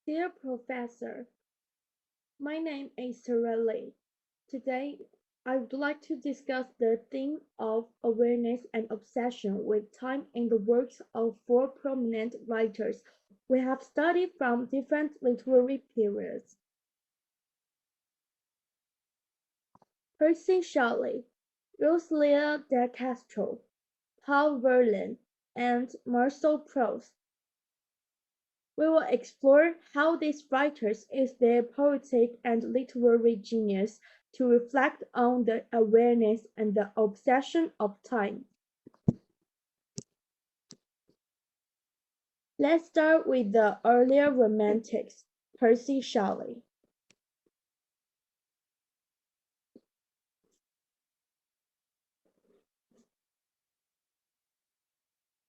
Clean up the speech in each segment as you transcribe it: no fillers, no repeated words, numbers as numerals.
Dear Professor, my name is Sirui. Today, I would like to discuss the theme of awareness and obsession with time in the works of four prominent writers we have studied from different literary periods. Percy Shelley, Rosalia de Castro, Paul Verlaine, and Marcel Proust. We will explore how these writers use their poetic and literary genius to reflect on the awareness and the obsession of time. Let's start with the earlier Romantics, Percy Shelley.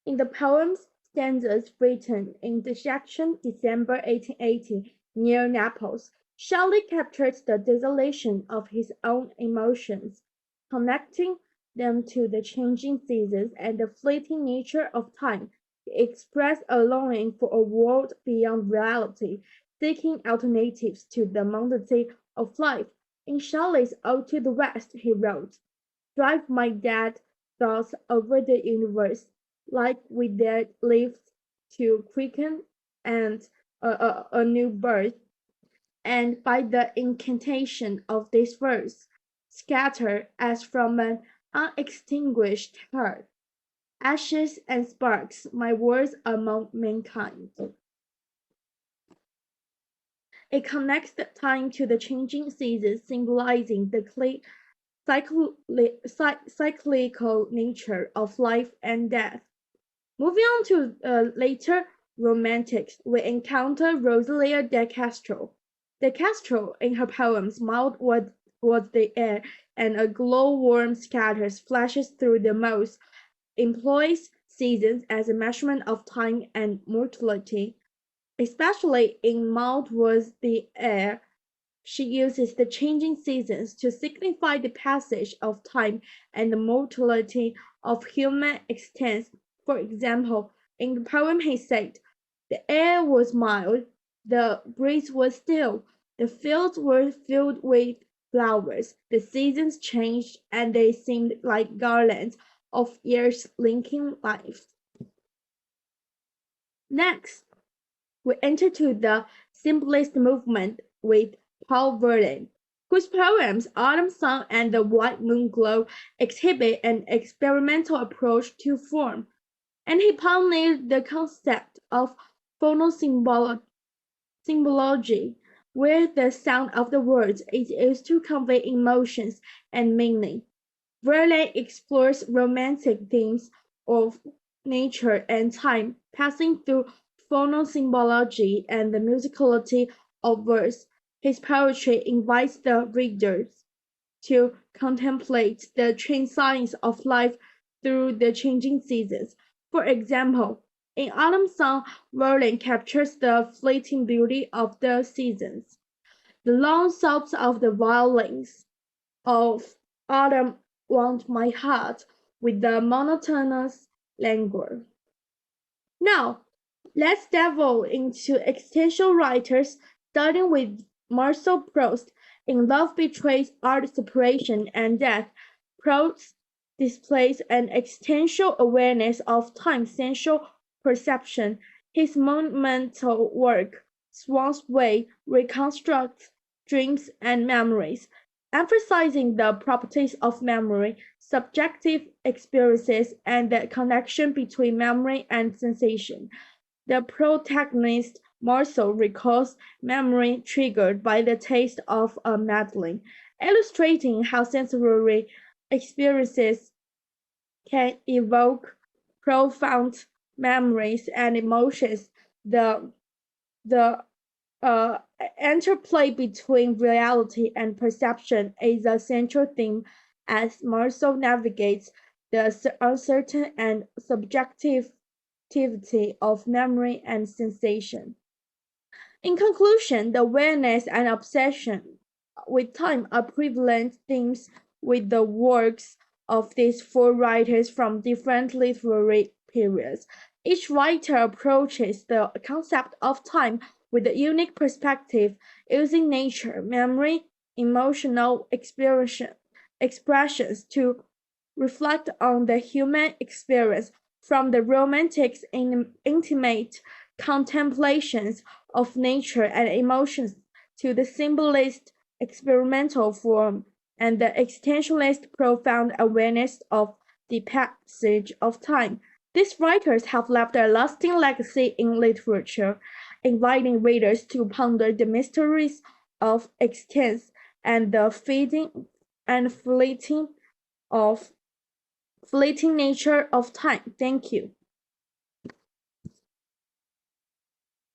In the poem's stanzas written in the section December 1880 near Naples, Shelley captures the desolation of his own emotions, connecting them to the changing seasons and the fleeting nature of time. He expressed a longing for a world beyond reality, seeking alternatives to the monotony of life. In Shelley's Ode to the West, he wrote, "Drive my dead thoughts over the universe, like with their leaves to quicken and a new birth, and by the incantation of this verse, scatter as from an unextinguished hearth, ashes and sparks, my words among mankind." It connects the time to the changing seasons, symbolizing the cyclical nature of life and death. Moving on to later Romantics, we encounter Rosalia de Castro. De Castro, in her poems "Mild was the Air" and "A Glow-Worm Scatters Flashes Through the Moss," employs seasons as a measurement of time and mortality. Especially in "Mild Was the Air," she uses the changing seasons to signify the passage of time and the mortality of human existence. For example, in the poem he said, "The air was mild, the breeze was still, the fields were filled with flowers, the seasons changed, and they seemed like garlands of years linking life." Next, we enter to the Symbolist movement with Paul Verlaine, whose poems "Autumn Sun" and "The White Moon Glow" exhibit an experimental approach to form, and he pioneered the concept of phonosymbology, where the sound of the words is used to convey emotions and meaning. Verlaine explores romantic themes of nature and time, passing through phonosymbology and the musicality of verse. His poetry invites the readers to contemplate the transience of life through the changing seasons. For example, in Autumn Song, Verlaine captures the fleeting beauty of the seasons. The long sobs of the violins of autumn wound my heart with the monotonous languor. Now, let's delve into existential writers, starting with Marcel Proust. In "Love Betrays Art, Separation, and Death," Proust displays an existential awareness of time's sensual perception. His monumental work, Swan's Way, reconstructs dreams and memories, emphasizing the properties of memory, subjective experiences, and the connection between memory and sensation. The protagonist, Marcel, recalls memory triggered by the taste of a madeleine, illustrating how sensory experiences can evoke profound memories and emotions. The the interplay between reality and perception is a central theme as Marceau navigates the uncertain and subjectivity of memory and sensation. In conclusion, the awareness and obsession with time are prevalent themes with the works of these four writers from different literary periods. Each writer approaches the concept of time with a unique perspective, using nature, memory, emotional expressions to reflect on the human experience, from the romantic and intimate contemplations of nature and emotions to the symbolist experimental form and the existentialist profound awareness of the passage of time. These writers have left a lasting legacy in literature, inviting readers to ponder the mysteries of existence and the fading and of fleeting nature of time. Thank you.